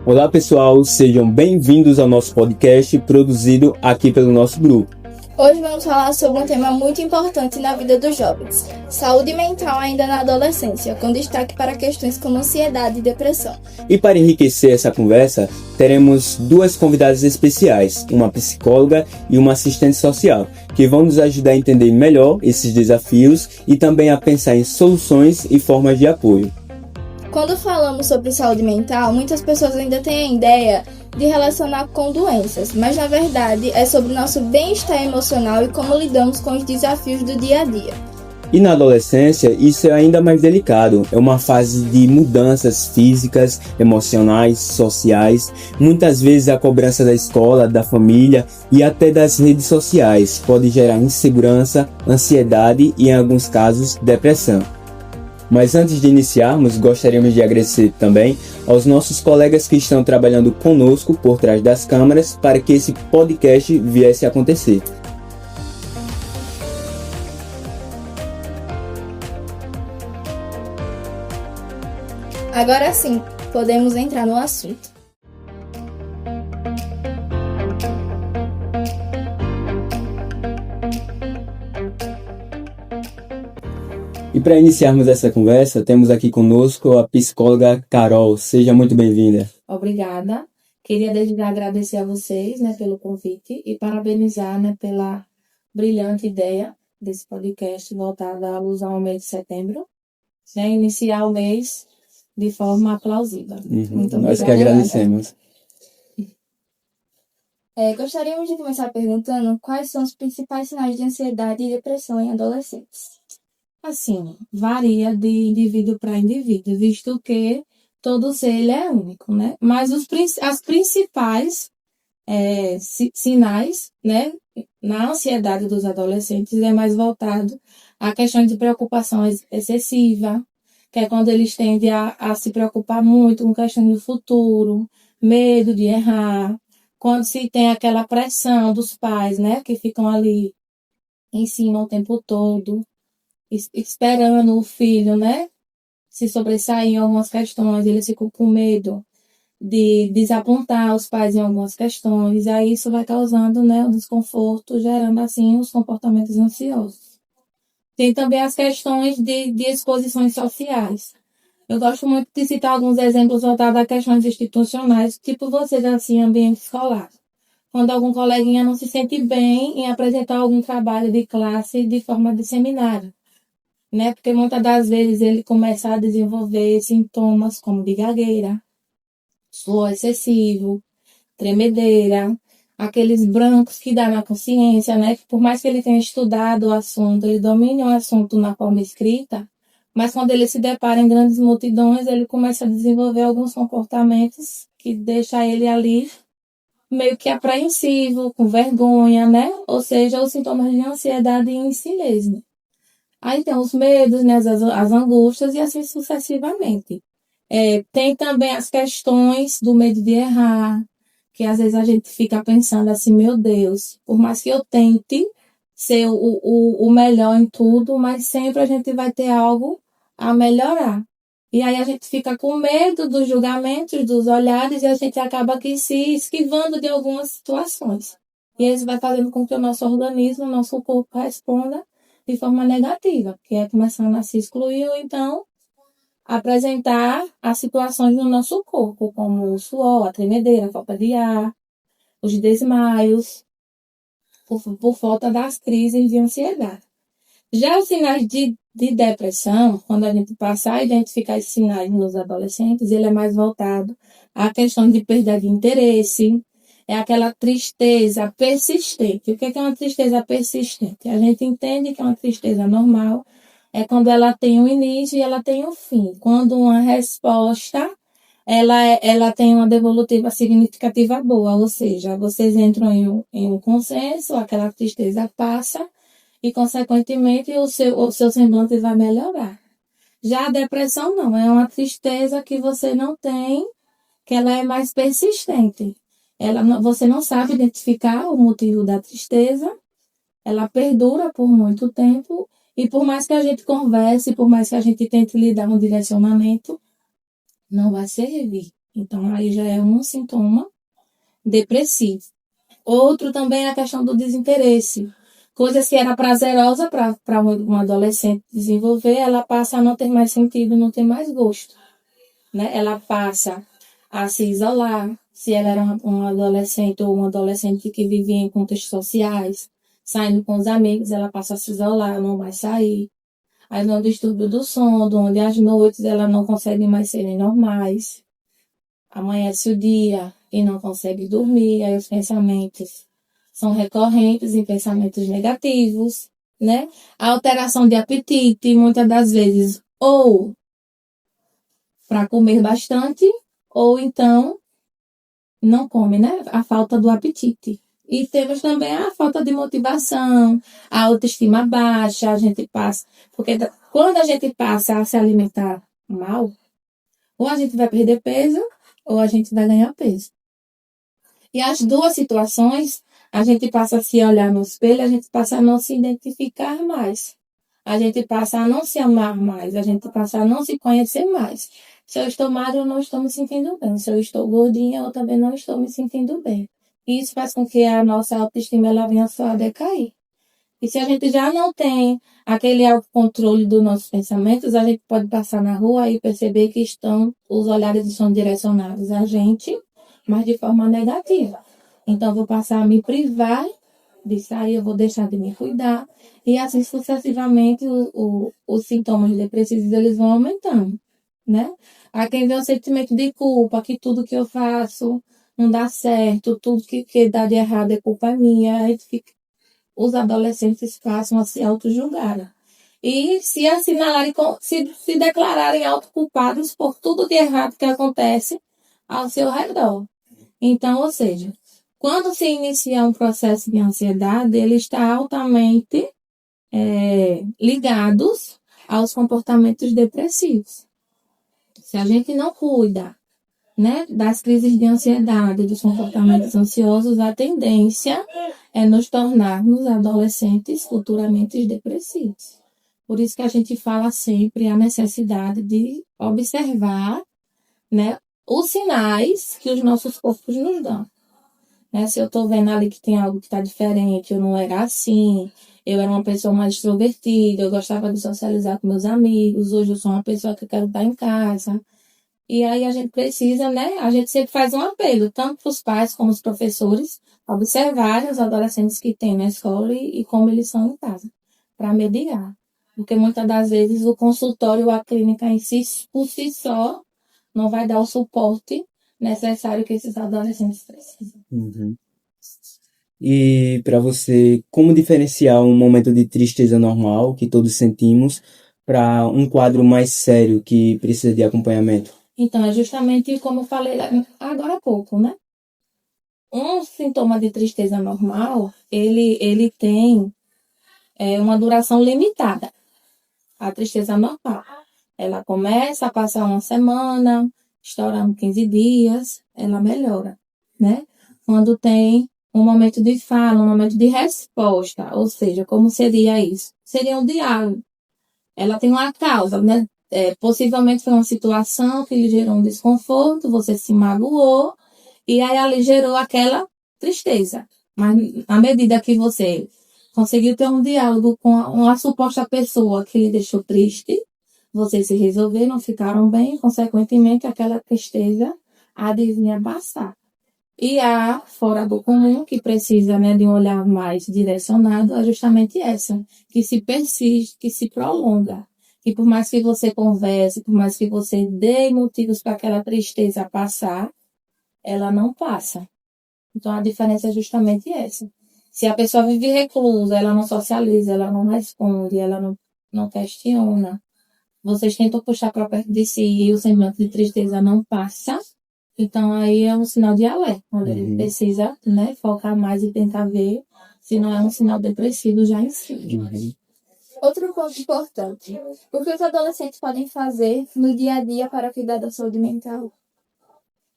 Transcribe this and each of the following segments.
Olá pessoal, sejam bem-vindos ao nosso podcast produzido aqui pelo nosso grupo. Hoje vamos falar sobre um tema muito importante na vida dos jovens, saúde mental ainda na adolescência, com destaque para questões como ansiedade e depressão. E para enriquecer essa conversa, teremos duas convidadas especiais, uma psicóloga e uma assistente social, que vão nos ajudar a entender melhor esses desafios e também a pensar em soluções e formas de apoio. Quando falamos sobre saúde mental, muitas pessoas ainda têm a ideia de relacionar com doenças, mas na verdade é sobre nosso bem-estar emocional e como lidamos com os desafios do dia a dia. E na adolescência, isso é ainda mais delicado. É uma fase de mudanças físicas, emocionais, sociais. Muitas vezes a cobrança da escola, da família e até das redes sociais pode gerar insegurança, ansiedade e, em alguns casos, depressão. Mas antes de iniciarmos, gostaríamos de agradecer também aos nossos colegas que estão trabalhando conosco por trás das câmeras para que esse podcast viesse a acontecer. Agora sim, podemos entrar no assunto. E para iniciarmos essa conversa, temos aqui conosco a psicóloga Carol. Seja muito bem-vinda. Obrigada. Queria desde já agradecer a vocês, pelo convite e parabenizar, pela brilhante ideia desse podcast voltado à alusão ao mês de setembro. Iniciar o mês de forma plausível. Muito Nós obrigada. que agradecemos. Gostaríamos de começar perguntando quais são os principais sinais de ansiedade e depressão em adolescentes. Assim, varia de indivíduo para indivíduo, visto que todo ser ele é único, Mas as principais sinais, na ansiedade dos adolescentes é mais voltado à questão de preocupação excessiva, que é quando eles tendem a se preocupar muito com questão do futuro, medo de errar, quando se tem aquela pressão dos pais, que ficam ali em cima o tempo todo, esperando o filho, se sobressair em algumas questões, eles ficam com medo de desapontar os pais em algumas questões, e aí isso vai causando, um desconforto, gerando, assim, os comportamentos ansiosos. Tem também as questões de exposições sociais. Eu gosto muito de citar alguns exemplos voltados a questões institucionais, tipo vocês, assim, ambiente escolar. Quando algum coleguinha não se sente bem em apresentar algum trabalho de classe de forma disseminada. Porque muitas das vezes ele começa a desenvolver sintomas como de gagueira, suor excessivo, tremedeira, aqueles brancos que dá na consciência, que por mais que ele tenha estudado o assunto, ele domine o assunto na forma escrita, mas quando ele se depara em grandes multidões, ele começa a desenvolver alguns comportamentos que deixa ele ali meio que apreensivo, com vergonha, Ou seja, os sintomas de ansiedade em si mesmo. Aí tem os medos, as angústias e assim sucessivamente. Tem também as questões do medo de errar, que às vezes a gente fica pensando assim, meu Deus, por mais que eu tente ser o melhor em tudo, mas sempre a gente vai ter algo a melhorar. E aí a gente fica com medo dos julgamentos, dos olhares, e a gente acaba aqui se esquivando de algumas situações. E isso vai fazendo com que o nosso organismo, o nosso corpo responda de forma negativa, que é começando a se excluir ou então apresentar as situações no nosso corpo, como o suor, a tremedeira, a falta de ar, os desmaios, por falta das crises de ansiedade. Já os sinais de depressão, quando a gente passa a identificar esses sinais nos adolescentes, ele é mais voltado à questão de perda de interesse, é aquela tristeza persistente. O que é uma tristeza persistente? A gente entende que é uma tristeza normal, é quando ela tem um início e ela tem um fim. Quando uma resposta, ela tem uma devolutiva significativa boa, ou seja, vocês entram em um consenso, aquela tristeza passa e, consequentemente, o seu semblante vai melhorar. Já a depressão não, é uma tristeza que você não tem, que ela é mais persistente. Você não sabe identificar o motivo da tristeza, ela perdura por muito tempo, e por mais que a gente converse, por mais que a gente tente lhe dar um direcionamento, não vai servir. Então, aí já é um sintoma depressivo. Outro também é a questão do desinteresse. Coisas que era prazerosa para um adolescente desenvolver, ela passa a não ter mais sentido, não ter mais gosto, né? Ela passa a se isolar, se ela era um adolescente ou um adolescente que vivia em contextos sociais, saindo com os amigos, ela passa a se isolar, não mais sair. Aí no distúrbio do sono, onde as noites ela não consegue mais serem normais. Amanhece o dia e não consegue dormir, aí os pensamentos são recorrentes em pensamentos negativos, né? A alteração de apetite, muitas das vezes, ou para comer bastante, ou então não come, né? A falta do apetite. E temos também a falta de motivação, a autoestima baixa, a gente passa. Porque quando a gente passa a se alimentar mal, ou a gente vai perder peso, ou a gente vai ganhar peso. E as duas situações, a gente passa a se olhar no espelho, a gente passa a não se identificar mais. A gente passa a não se amar mais, a gente passa a não se conhecer mais. Se eu estou magra, eu não estou me sentindo bem. Se eu estou gordinha, eu também não estou me sentindo bem. E isso faz com que a nossa autoestima ela venha só a decair. E se a gente já não tem aquele autocontrole dos nossos pensamentos, a gente pode passar na rua e perceber que os olhares estão direcionados a gente, mas de forma negativa. Então, eu vou passar a me privar de sair, eu vou deixar de me cuidar, e assim sucessivamente os sintomas depressivos eles vão aumentando, né? Aí quem vê o sentimento de culpa, que tudo que eu faço não dá certo, tudo que dá de errado é culpa minha, aí os adolescentes passam a se auto-julgarem. E se assinalarem, se declararem autoculpados por tudo de errado que acontece ao seu redor. Então, ou seja, quando se inicia um processo de ansiedade, ele está altamente ligados aos comportamentos depressivos. Se a gente não cuida, né, das crises de ansiedade, dos comportamentos ansiosos, a tendência é nos tornarmos adolescentes futuramente depressivos. Por isso que a gente fala sempre a necessidade de observar, né, os sinais que os nossos corpos nos dão. Né? Se eu estou vendo ali que tem algo que está diferente, eu não era assim, eu era uma pessoa mais extrovertida, eu gostava de socializar com meus amigos, hoje eu sou uma pessoa que eu quero estar em casa. E aí a gente precisa, né? A gente sempre faz um apelo, tanto para os pais como os professores, observarem os adolescentes que tem na escola e como eles são em casa, para mediar. Porque muitas das vezes o consultório ou a clínica em si, por si só, não vai dar o suporte necessário que esses adolescentes precisam. Uhum. E para você, como diferenciar um momento de tristeza normal que todos sentimos para um quadro mais sério que precisa de acompanhamento? Então, é justamente como eu falei agora há pouco, né? Um sintoma de tristeza normal, ele tem uma duração limitada. A tristeza normal. Ela começa a passar uma semana, estourando 15 dias, ela melhora, né? Quando tem um momento de fala, um momento de resposta, ou seja, como seria isso? Seria um diálogo. Ela tem uma causa, né? Possivelmente foi uma situação que lhe gerou um desconforto, você se magoou, e aí ali gerou aquela tristeza. Mas à medida que você conseguiu ter um diálogo com uma suposta pessoa que lhe deixou triste, vocês se resolveram, ficaram bem, consequentemente aquela tristeza adivinha passar. E a fora do comum, que precisa, né, de um olhar mais direcionado, é justamente essa, que se persiste, que se prolonga. E por mais que você converse, por mais que você dê motivos para aquela tristeza passar, ela não passa. Então a diferença é justamente essa. Se a pessoa vive reclusa, ela não socializa, ela não responde, ela não questiona, vocês tentam puxar para perto de si e o sentimento de tristeza não passa, então aí é um sinal de alerta, quando ele precisa, né, focar mais e tentar ver se não é um sinal depressivo já em si. Outro ponto importante, o que os adolescentes podem fazer no dia a dia para cuidar da saúde mental?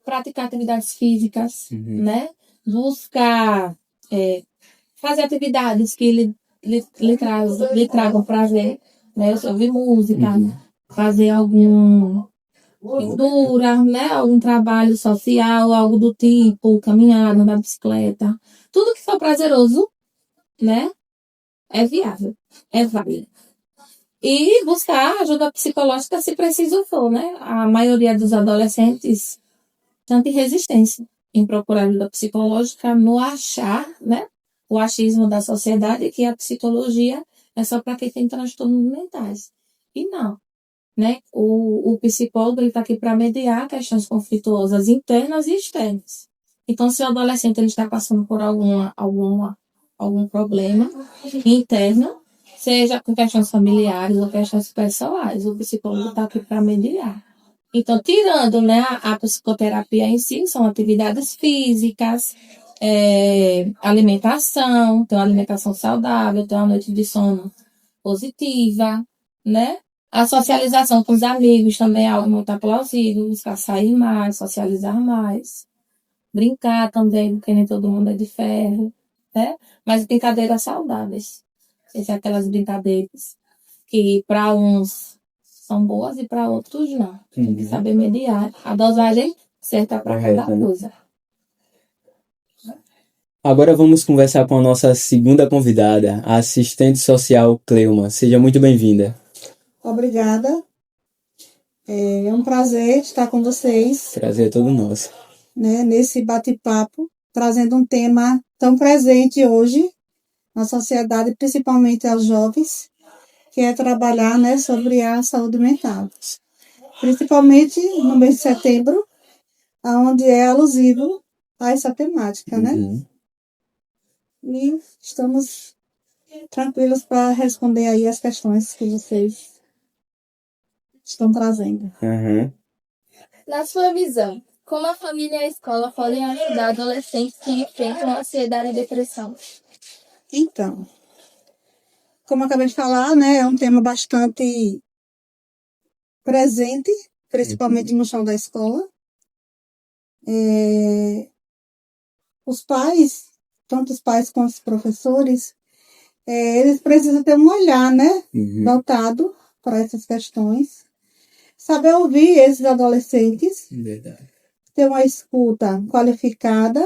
Praticar atividades físicas, né? Buscar fazer atividades que lhe tragam prazer, né? Ouvir música, fazer algum pintura, né? Algum trabalho social, algo do tipo, caminhar, andar de bicicleta. Tudo que for prazeroso, né? É viável, é válido. E buscar ajuda psicológica se preciso for, né? A maioria dos adolescentes sente resistência em procurar ajuda psicológica no achar, né? O achismo da sociedade que a psicologia é só para quem tem transtornos mentais. E não, né? O psicólogo está aqui para mediar questões conflituosas internas e externas. Então, se o adolescente ele está passando por algum problema interno, seja com questões familiares ou questões pessoais, o psicólogo está aqui para mediar. Então, tirando, né, a psicoterapia em si, são atividades físicas, alimentação, ter uma alimentação saudável, ter uma noite de sono positiva, né? A socialização com os amigos também é algo muito aplausível, buscar sair mais, socializar mais, brincar também, porque nem todo mundo é de ferro, né? Mas brincadeiras saudáveis. Essas são aquelas brincadeiras que para uns são boas e para outros não. Tem que saber mediar a dosagem certa para cada coisa. Agora vamos conversar com a nossa segunda convidada, a assistente social Cleuma. Seja muito bem-vinda. Obrigada. É um prazer estar com vocês. Prazer é todo nosso. Né, nesse bate-papo, trazendo um tema tão presente hoje na sociedade, principalmente aos jovens, que é trabalhar, né, sobre a saúde mental. Principalmente no mês de setembro, onde é alusivo a essa temática, né? E estamos tranquilos para responder aí as questões que vocês estão trazendo. Na sua visão, como a família e a escola podem ajudar adolescentes que enfrentam ansiedade e depressão? Então, como eu acabei de falar, né, é um tema bastante presente, principalmente no chão da escola. Os pais, tanto os pais quanto os professores, eles precisam ter um olhar, né, voltado para essas questões. Saber ouvir esses adolescentes. Verdade. Ter uma escuta qualificada,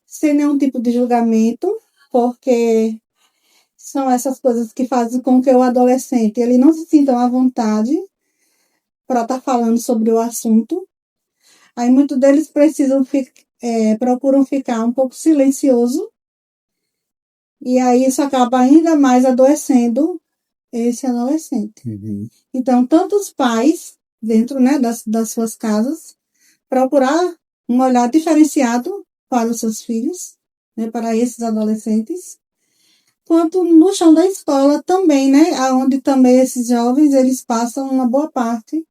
sem nenhum tipo de julgamento, porque são essas coisas que fazem com que o adolescente ele não se sinta à vontade para estar falando sobre o assunto. Aí muitos deles procuram ficar um pouco silencioso, e aí isso acaba ainda mais adoecendo esse adolescente. Então, tanto os pais, dentro, né, das suas casas, procurar um olhar diferenciado para os seus filhos, né, para esses adolescentes, quanto no chão da escola também, né, onde também esses jovens eles passam uma boa parte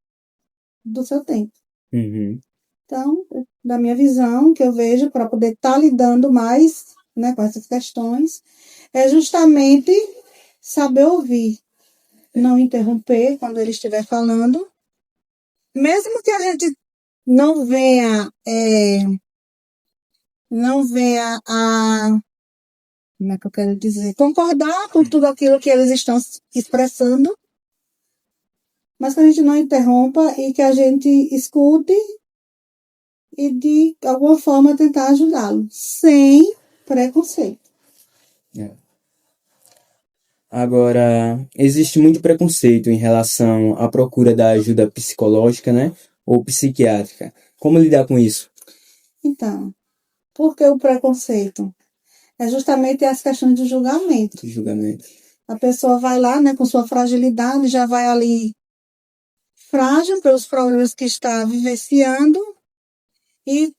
do seu tempo. Então, da minha visão, que eu vejo para poder estar lidando mais, né, com essas questões, é justamente saber ouvir, não interromper quando ele estiver falando, mesmo que a gente não venha a, como é que eu quero dizer, concordar com tudo aquilo que eles estão expressando, mas que a gente não interrompa e que a gente escute e de alguma forma tentar ajudá-lo, sem preconceito. Agora, existe muito preconceito em relação à procura da ajuda psicológica, né? Ou psiquiátrica. Como lidar com isso? Então, por que o preconceito? É justamente as questões de julgamento. A pessoa vai lá, né, com sua fragilidade, já vai ali frágil pelos problemas que está vivenciando e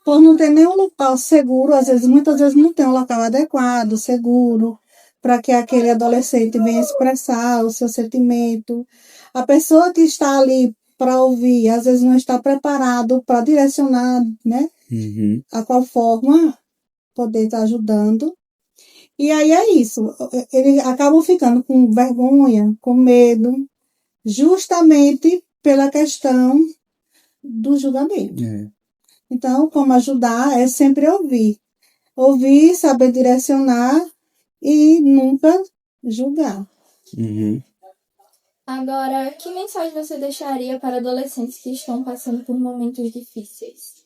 por não ter nenhum local seguro, muitas vezes não tem um local adequado, seguro, para que aquele adolescente venha expressar o seu sentimento. A pessoa que está ali para ouvir, às vezes não está preparado para direcionar, né, a qual forma poder estar ajudando. E aí é isso, eles acabam ficando com vergonha, com medo, justamente pela questão do julgamento. Então, como ajudar é sempre ouvir. Ouvir, saber direcionar e nunca julgar. Agora, que mensagem você deixaria para adolescentes que estão passando por momentos difíceis?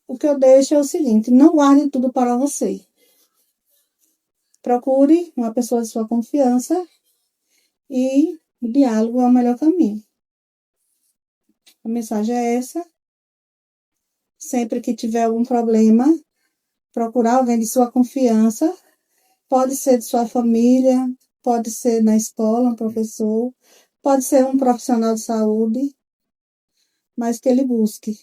O que eu deixo é o seguinte: não guarde tudo para você. Procure uma pessoa de sua confiança e o diálogo é o melhor caminho. A mensagem é essa. Sempre que tiver algum problema, procurar alguém de sua confiança. Pode ser de sua família, pode ser na escola, um professor, pode ser um profissional de saúde, mas que ele busque.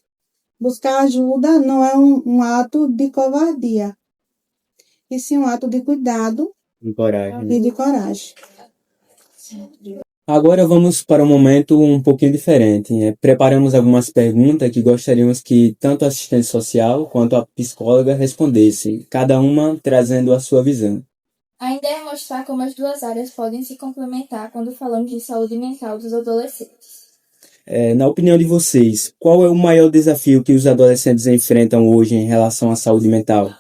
Buscar ajuda não é um ato de covardia, e sim um ato de cuidado Coragem. e de coragem. Agora vamos para um momento um pouquinho diferente. Preparamos algumas perguntas que gostaríamos que tanto a assistente social quanto a psicóloga respondessem, cada uma trazendo a sua visão. A ideia é mostrar como as duas áreas podem se complementar quando falamos de saúde mental dos adolescentes. Na opinião de vocês, qual é o maior desafio que os adolescentes enfrentam hoje em relação à saúde mental?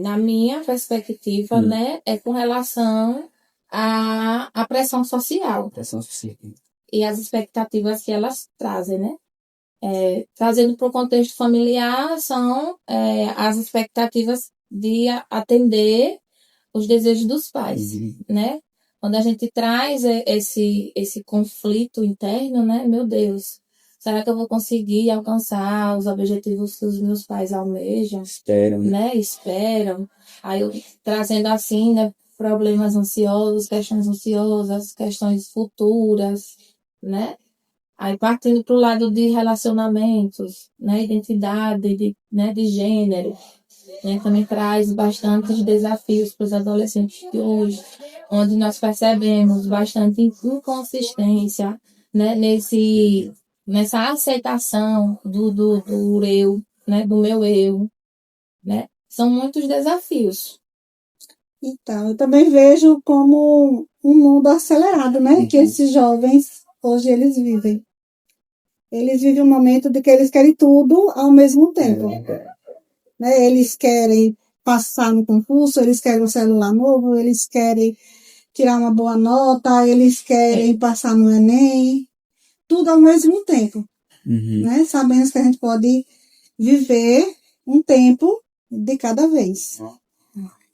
Na minha perspectiva, né, é com relação à pressão social e as expectativas que elas trazem, né? Trazendo para o contexto familiar, são as expectativas de atender os desejos dos pais, né? Quando a gente traz esse conflito interno, né? Meu Deus, será que eu vou conseguir alcançar os objetivos que os meus pais almejam? Esperam. Né? Esperam. Aí eu trazendo assim, né? Problemas ansiosos, questões ansiosas, questões futuras, né? Aí partindo para o lado de relacionamentos, né? Identidade, de gênero, né? Também traz bastantes desafios para os adolescentes de hoje, onde nós percebemos bastante inconsistência, né? Nessa aceitação do eu, né? Do meu eu, né? São muitos desafios. Então, eu também vejo como um mundo acelerado, né? Que esses jovens hoje eles vivem. Eles vivem um momento de que eles querem tudo ao mesmo tempo. Né? Eles querem passar no concurso, eles querem um celular novo, eles querem tirar uma boa nota, eles querem passar no Enem, tudo ao mesmo tempo. Né? Sabemos que a gente pode viver um tempo de cada vez.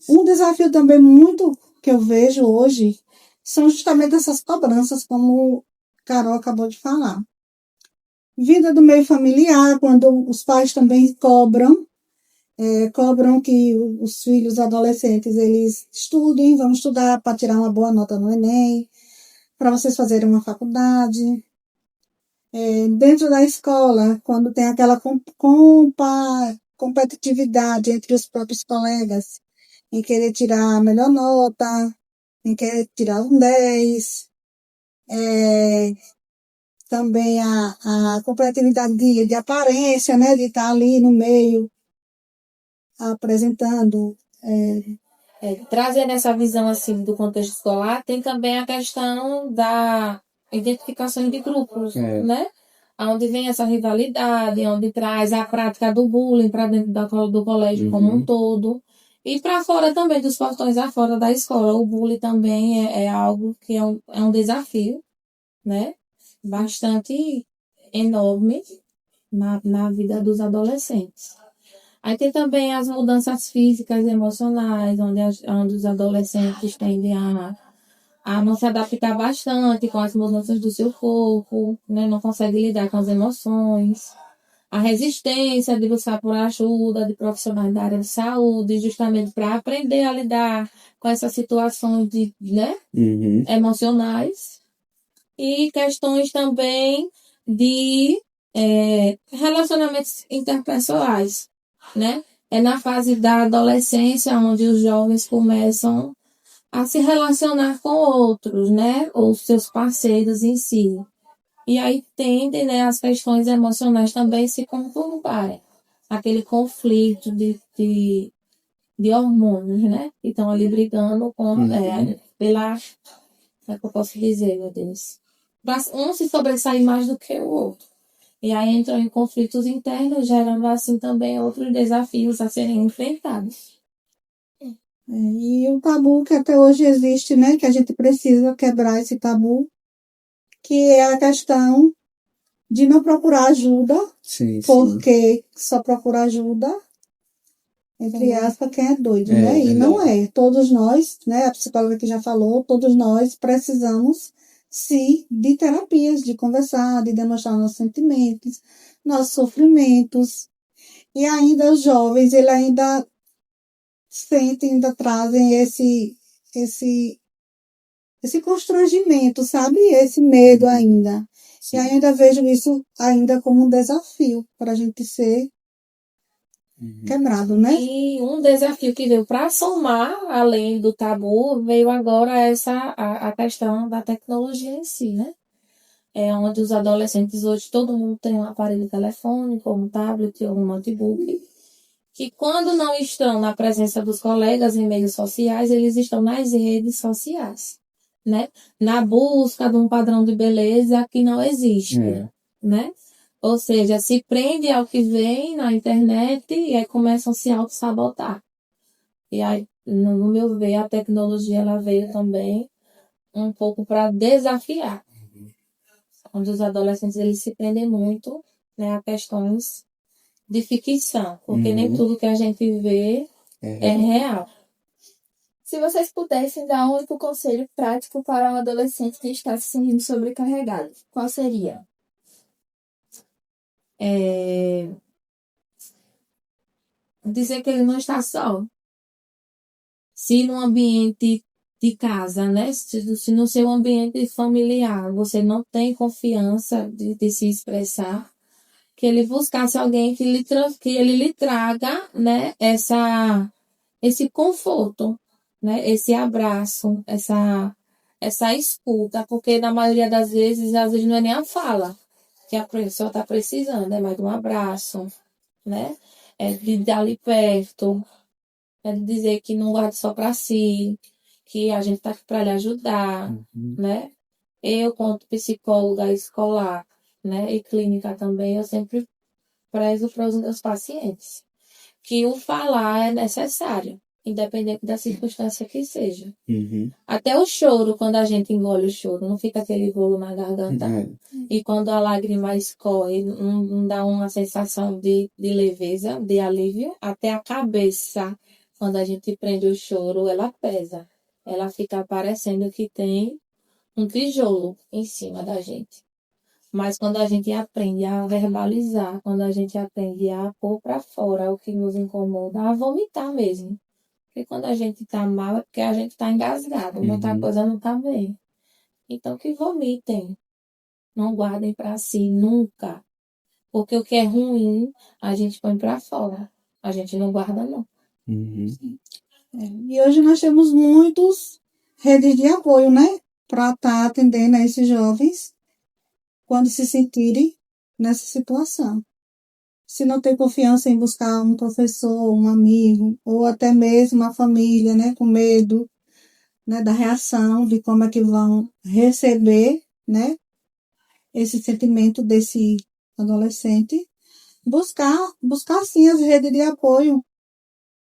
Um desafio também muito que eu vejo hoje são justamente essas cobranças, como Carol acabou de falar. Vida do meio familiar, quando os pais também cobram que os filhos adolescentes eles estudem, vão estudar para tirar uma boa nota no Enem, para vocês fazerem uma faculdade. Dentro da escola, quando tem aquela competitividade entre os próprios colegas, em querer tirar a melhor nota, em querer tirar um 10, também a competitividade de aparência, né, de estar ali no meio, apresentando. Trazendo essa visão assim do contexto escolar, tem também a questão da identificação de grupos, né? Onde vem essa rivalidade, onde traz a prática do bullying para dentro do colégio como um todo. E para fora também, dos portões afora da escola. O bullying também é algo que é um desafio, né? Bastante enorme na vida dos adolescentes. Aí tem também as mudanças físicas e emocionais, onde os adolescentes tendem a não se adaptar bastante com as mudanças do seu corpo, né? Não consegue lidar com as emoções. A resistência de buscar por ajuda de profissionais da área de saúde, justamente para aprender a lidar com essas situações emocionais. E questões também de relacionamentos interpessoais, né? É na fase da adolescência onde os jovens começam a se relacionar com outros, né? Ou seus parceiros em si. E aí tendem, né, as questões emocionais também se conturbarem. Aquele conflito de hormônios, né? Que estão ali brigando pela... Como é que eu posso dizer, meu Deus? Para um se sobressair mais do que o outro. E aí entram em conflitos internos, gerando assim também outros desafios a serem enfrentados. E o tabu que até hoje existe, né, que a gente precisa quebrar esse tabu, que é a questão de não procurar ajuda, Sim, sim. porque só procura ajuda, entre aspas, quem é doido, né? E não verdade. é. Todos nós, né, a psicóloga que já falou, todos nós precisamos, sim, de terapias, de conversar, de demonstrar nossos sentimentos, nossos sofrimentos. E ainda os jovens, ele ainda sentem, ainda trazem esse, esse constrangimento, sabe? Esse medo ainda. E Sim. ainda vejo isso ainda como um desafio para a gente ser quebrado, né? E um desafio que veio para somar, além do tabu, veio agora a questão da tecnologia em si, né? É onde os adolescentes hoje, todo mundo tem um aparelho telefônico, um tablet ou um notebook, que quando não estão na presença dos colegas em meios sociais, eles estão nas redes sociais, né? Na busca de um padrão de beleza que não existe, né? Ou seja, se prende ao que vem na internet e aí começam a se auto-sabotar. E aí, no meu ver, a tecnologia ela veio também um pouco para desafiar, onde os adolescentes eles se prendem muito, né, a questões de ficção, porque nem tudo que a gente vê é real. Se vocês pudessem dar um único conselho prático para um adolescente que está se sentindo sobrecarregado, qual seria? Dizer que ele não está só. Se no ambiente de casa, né? Se no seu ambiente familiar você não tem confiança de se expressar, que ele buscasse alguém que ele lhe traga, né? Esse conforto, né? Esse abraço, essa escuta, porque na maioria das vezes, às vezes não é nem a fala que a pessoa está precisando, é mais de um abraço, né? É de dar ali perto, é de dizer que não guarde só para si, que a gente está aqui para lhe ajudar, né? Eu, quanto psicóloga escolar, né, e clínica também, eu sempre prezo para os meus pacientes que o falar é necessário, independente da circunstância que seja. Até o choro, quando a gente engole o choro, não fica aquele rolo na garganta. E quando a lágrima escorre, não dá uma sensação de leveza, de alívio. Até a cabeça, quando a gente prende o choro, ela pesa. Ela fica parecendo que tem um tijolo em cima da gente. Mas quando a gente aprende a verbalizar, quando a gente aprende a pôr para fora o que nos incomoda, a vomitar mesmo. Porque quando a gente tá mal, é porque a gente tá engasgado, muita coisa não tá bem. Então que vomitem. Não guardem para si nunca. Porque o que é ruim, a gente põe para fora. A gente não guarda, não. E hoje nós temos muitos redes de apoio, né? Para estar atendendo a esses jovens quando se sentirem nessa situação. Se não tem confiança em buscar um professor, um amigo, ou até mesmo a família, né? Com medo, né? Da reação, de como é que vão receber, né? Esse sentimento desse adolescente. Buscar sim as redes de apoio.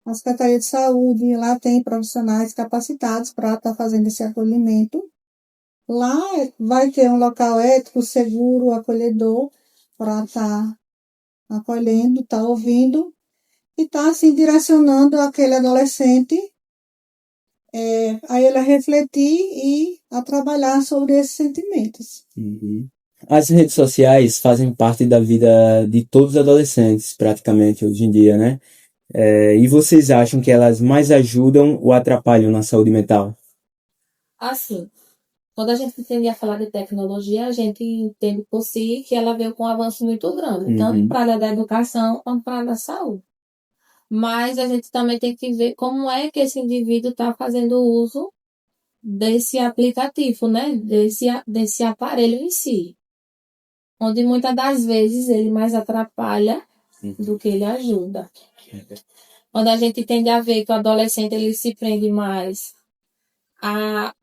A Secretaria de Saúde, lá tem profissionais capacitados para estar fazendo esse acolhimento. Lá vai ter um local ético, seguro, acolhedor, para estar acolhendo, estar ouvindo e estar assim direcionando aquele adolescente a ele a refletir e a trabalhar sobre esses sentimentos. As redes sociais fazem parte da vida de todos os adolescentes, praticamente, hoje em dia, né? E vocês acham que elas mais ajudam ou atrapalham na saúde mental? Assim, quando a gente tende a falar de tecnologia, a gente entende por si que ela veio com um avanço muito grande, tanto para a área da educação quanto para a área da saúde. Mas a gente também tem que ver como é que esse indivíduo está fazendo uso desse aplicativo, né? Desse aparelho em si. Onde muitas das vezes ele mais atrapalha do que ele ajuda. Quando a gente tende a ver que o adolescente ele se prende mais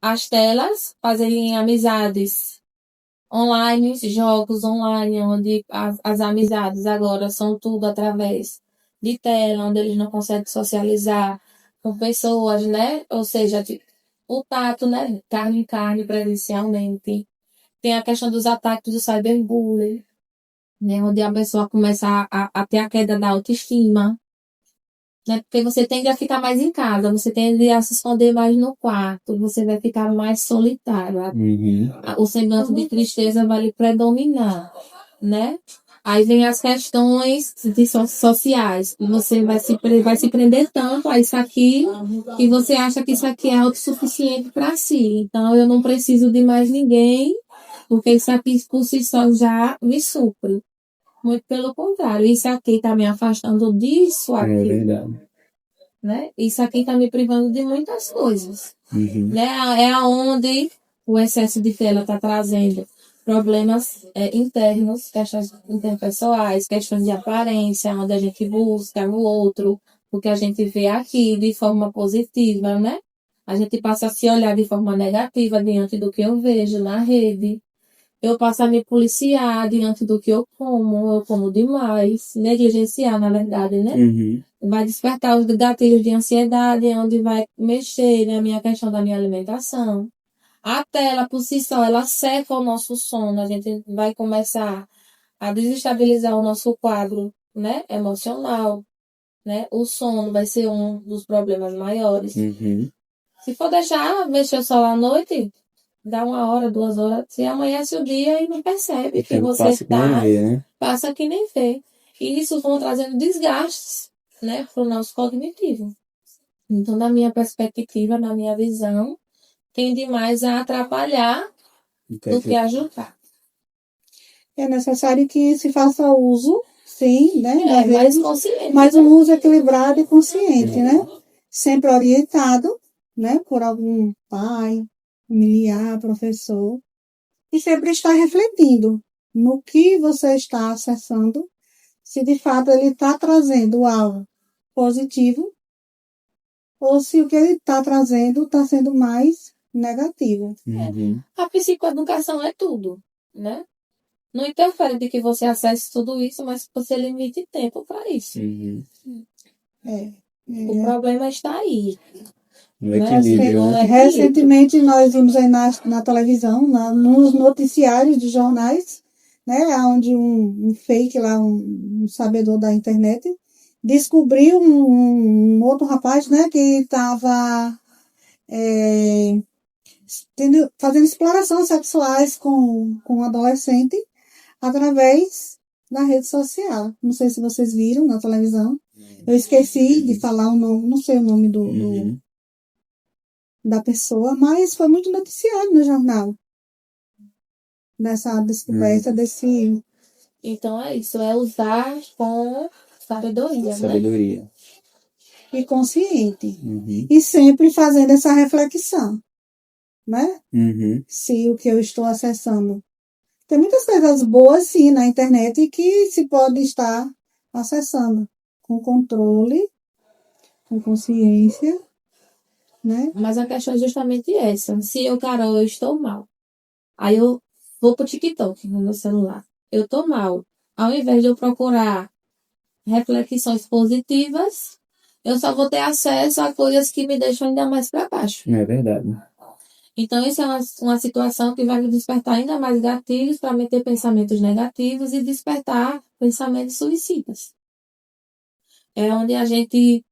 às telas, fazerem amizades online, jogos online, onde as amizades agora são tudo através de tela, onde eles não conseguem socializar, com pessoas, né? Ou seja, o tato, né? Carne em carne presencialmente. Tem a questão dos ataques do cyberbullying, né? Onde a pessoa começa a ter a queda da autoestima, né? Porque você tende a ficar mais em casa, você tende a se esconder mais no quarto, você vai ficar mais solitário. Uhum. O semblante de tristeza vai lhe predominar, né? Aí vem as questões sociais. Você vai se prender tanto a isso aqui que você acha que isso aqui é autossuficiente para si. Então, eu não preciso de mais ninguém, porque isso aqui por si só já me supre. Muito pelo contrário, isso aqui está me afastando disso É aqui, verdade. né? Isso aqui está me privando de muitas coisas, Uhum. né? É aonde o excesso de tela está trazendo problemas internos, questões interpessoais, questões de aparência, onde a gente busca no outro o que a gente vê aqui de forma positiva, né? A gente passa a se olhar de forma negativa diante do que eu vejo na rede. Eu passo a me policiar diante do que eu como demais, negligenciar, na verdade, né? Uhum. Vai despertar os gatilhos de ansiedade, onde vai mexer na minha questão da minha alimentação. A tela, por si só, ela seca o nosso sono. A gente vai começar a desestabilizar o nosso quadro, né, emocional, né? O sono vai ser um dos problemas maiores. Uhum. Se for deixar mexer o sol à noite, dá 1 hora, 2 horas, você amanhece o dia e não percebe que você Passa que nem vê, né? passa que nem vê. E isso vão trazendo desgastes, né, para o nosso cognitivo. Então, na minha perspectiva, na minha visão, tende mais a atrapalhar do que ajudar. É necessário que se faça uso, sim, né? É, das mais redes, consciente. mas um uso equilibrado e consciente, né? Sempre orientado, né? Por algum pai, familiar, professor. E sempre estar refletindo no que você está acessando, se de fato ele está trazendo algo positivo ou se o que ele está trazendo está sendo mais negativo. Uhum. A psicoeducação é tudo, né? Não interfere de que você acesse tudo isso, mas que você limite tempo para isso. Uhum. É, O problema está aí. No Né? equilíbrio, No né? equilíbrio. Recentemente nós vimos aí na televisão, nos noticiários de jornais, né, onde um fake lá, um sabedor da internet, descobriu um outro rapaz, né, que estava fazendo explorações sexuais com um adolescente através da rede social. Não sei se vocês viram na televisão. Eu esqueci de falar o nome, não sei o nome Uhum. da pessoa, mas foi muito noticiado no jornal. Dessa descoberta desse. Então é isso, é usar com sabedoria, né? Sabedoria. E consciente. Uhum. E sempre fazendo essa reflexão, né? Uhum. Se o que eu estou acessando. Tem muitas coisas boas, sim, na internet que se pode estar acessando com controle, com consciência, né? Mas a questão é justamente essa. Se eu, Carol, eu estou mal. Aí eu vou pro TikTok no meu celular. Eu tô mal. Ao invés de eu procurar reflexões positivas, eu só vou ter acesso a coisas que me deixam ainda mais para baixo. É verdade. Então, isso é uma situação que vai me despertar ainda mais gatilhos para meter pensamentos negativos e despertar pensamentos suicidas. É onde a gente.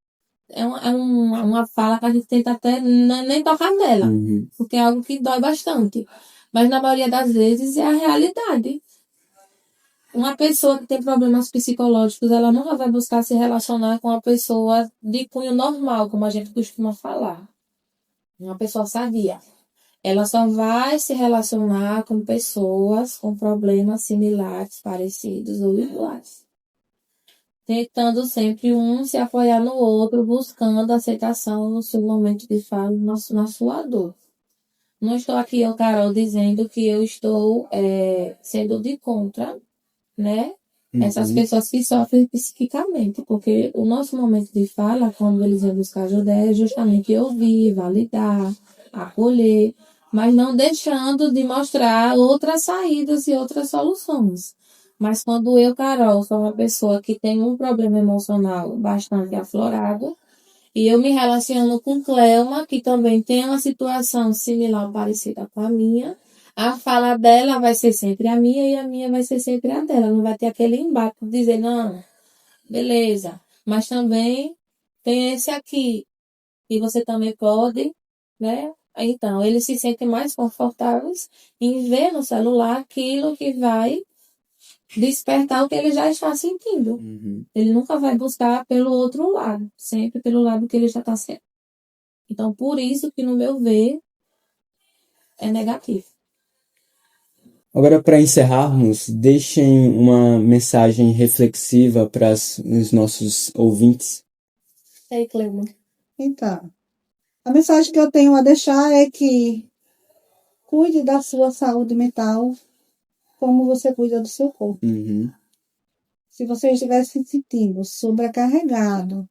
Uma fala que a gente tenta até nem tocar nela, Uhum. porque é algo que dói bastante. Mas na maioria das vezes é a realidade. Uma pessoa que tem problemas psicológicos, ela nunca vai buscar se relacionar com uma pessoa de cunho normal, como a gente costuma falar. Uma pessoa sadia. Ela só vai se relacionar com pessoas com problemas similares, parecidos ou iguais. Tentando sempre um se apoiar no outro, buscando aceitação no seu momento de fala, na sua dor. Não estou aqui, eu, Carol, dizendo que eu estou sendo de contra, né? Essas pessoas que sofrem psiquicamente, porque o nosso momento de fala, quando eles vêm buscar ajuda, é justamente ouvir, validar, acolher, mas não deixando de mostrar outras saídas e outras soluções. Mas quando eu, Carol, sou uma pessoa que tem um problema emocional bastante aflorado, E eu me relaciono com Cleuma, que também tem uma situação similar ou parecida com a minha. A fala dela vai ser sempre a minha e a minha vai ser sempre a dela. Não vai ter aquele embate de dizer, não, beleza. Mas também tem esse aqui. E você também pode, né? Então, eles se sentem mais confortáveis em ver no celular aquilo que vai despertar o que ele já está sentindo. Uhum. Ele nunca vai buscar pelo outro lado, sempre pelo lado que ele já está sendo. Então, por isso que, no meu ver, é negativo. Agora, para encerrarmos, deixem uma mensagem reflexiva para os nossos ouvintes. E aí, Cleuma? Então, a mensagem que eu tenho a deixar é que cuide da sua saúde mental como você cuida do seu corpo. Uhum. Se você estiver se sentindo sobrecarregado,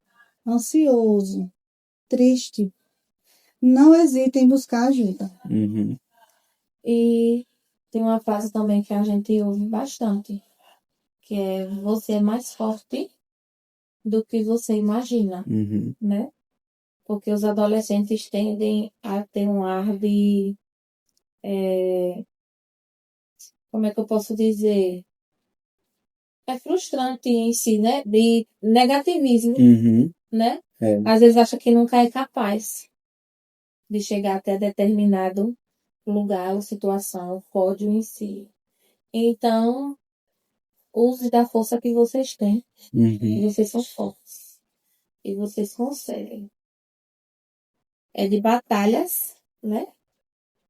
ansioso, triste, não hesite em buscar ajuda. Uhum. E tem uma frase também que a gente ouve bastante, que é: você é mais forte do que você imagina, Uhum. né? Porque os adolescentes tendem a ter um ar de, como é que eu posso dizer? É frustrante em si, né? De negativismo, Uhum. né? É. Às vezes acha que nunca é capaz de chegar até determinado lugar ou situação, pódio em si. Então, use da força que vocês têm. Uhum. Vocês são fortes. E vocês conseguem. É de batalhas, né?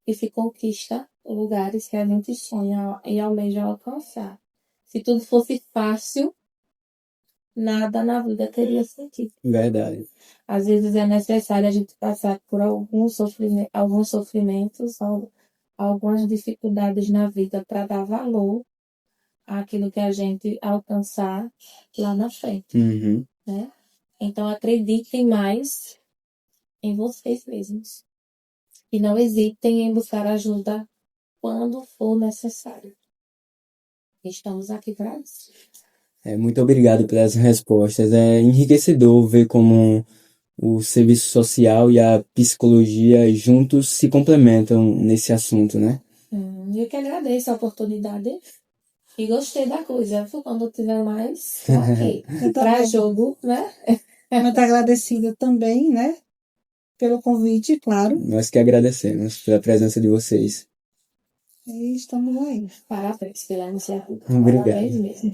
Que se conquista lugares que a gente sonha e almeja alcançar. Se tudo fosse fácil, nada na vida teria sentido. Verdade. Às vezes é necessário a gente passar por alguns sofrimentos, algumas dificuldades na vida para dar valor àquilo que a gente alcançar lá na frente, Uhum. né? Então acreditem mais em vocês mesmos e não hesitem em buscar ajuda quando for necessário. Estamos aqui para isso. Muito obrigado pelas respostas. É enriquecedor ver como o serviço social e a psicologia juntos se complementam nesse assunto, né? Eu que agradeço a oportunidade e gostei da coisa. Quando tiver mais, tô aqui. Eu Para também. jogo, né? Muito agradecida também, né? Pelo convite, claro. Nós que agradecemos pela presença de vocês. E estamos aí. Parabéns pela iniciativa. Obrigado. Parabéns mesmo.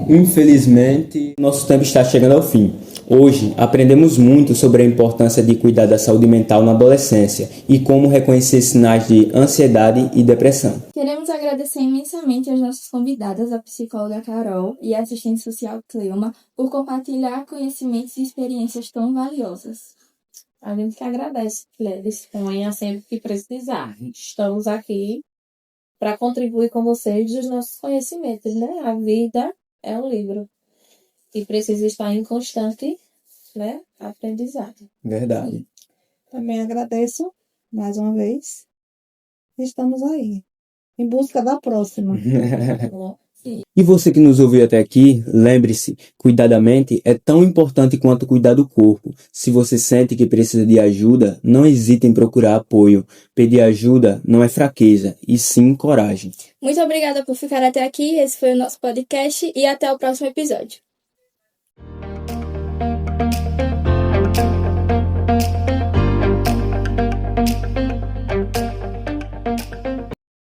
Infelizmente, nosso tempo está chegando ao fim. Hoje, aprendemos muito sobre a importância de cuidar da saúde mental na adolescência e como reconhecer sinais de ansiedade e depressão. Queremos agradecer imensamente às nossas convidadas, a psicóloga Carol e a assistente social Cleuma, por compartilhar conhecimentos e experiências tão valiosas. A gente que agradece, disponha sempre que precisar. Estamos aqui para contribuir com vocês dos nossos conhecimentos, né? A vida é um livro e precisa estar em constante, né, aprendizado. Verdade. Também agradeço mais uma vez. Estamos aí. Em busca da próxima. E você que nos ouviu até aqui, lembre-se, cuidar da mente é tão importante quanto cuidar do corpo. Se você sente que precisa de ajuda, não hesite em procurar apoio. Pedir ajuda não é fraqueza, e sim coragem. Muito obrigada por ficar até aqui. Esse foi o nosso podcast e até o próximo episódio.